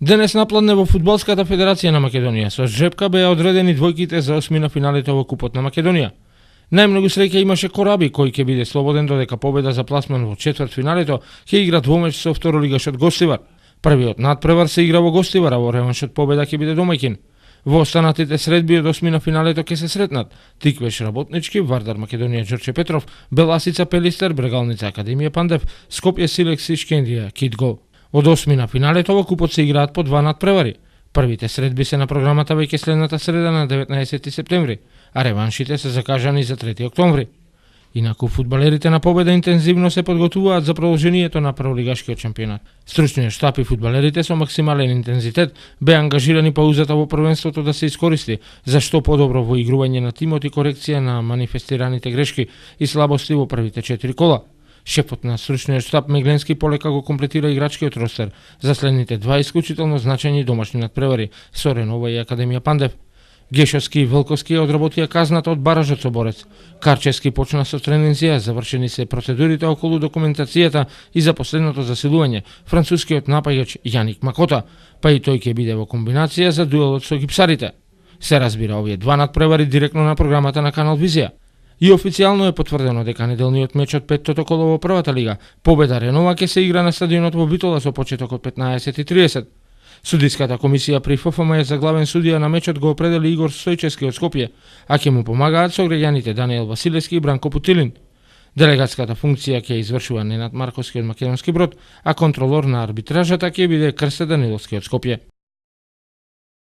Денес напладне во Фудбалската федерација на Македонија со жребка беа одредени двојките за осмина финалите во Купот на Македонија. Најмногу среќа имаше Кораби кој ќе биде слободен додека победа за пласман во четвртфиналето ќе игра двомеч со второлигашот Гостивар. Првиот надпревар се игра во Гостивар, а во реваншот победа ќе биде домаќин. Во останатите средби од осмина финалето ќе се сретнат Тиквеш Работнички, Вардар Македонија Ѓорче Петров, Беласица Пелистер, Брегалница Академија Пандев, Скопје Силекси Шкендија Кидго. Од осмина финалето во Купот се играат по два надпревари. Првите средби се на програмата веќе следната среда на 19 септември, а реваншите се закажани за 3 октомври. Инаку фудбалерите на Победа интензивно се подготвуваат за продолжението на прволигашкиот шампионат. Стручниот штаб и фудбалерите со максимален интензитет беа ангажирани паузата во првенството да се искористи за што подобро во игрување на тимот и корекција на манифестираните грешки и слабости во првите 4 кола. Шефот на стручниот штаб Мегленски полека го комплетира играчкиот ростер за следните два исклучително значајни домашни надпревари Соренова и Академија Пандев. Гешовски и Велковски одработија казната од баражот со Борец. Карчевски почна со тренинзија, завршени се процедурите околу документацијата и за последното засилување францускиот напаѓач Јаник Макота, па и тој ќе биде во комбинација за дуелот со гипсарите. Се разбира, овие два надпревари директно на програмата на Канал Визија. И официјално е потврдено дека неделниот меч од петтото коло во првата лига, Победа Ренова, ќе се игра на стадионот во Битола со почеток од 15:30. Судиската комисија при ФФМ за главен судија на мечот го определи Игор Стојчевски од Скопје, а ќе му помагаат сограѓаните Даниел Василевски и Бранко Путилин. Делегатската функција ќе извршува Ненад Марковски од Македонски Брод, а контролор на арбитражата ќе биде Крсте Даниловски од Скопје.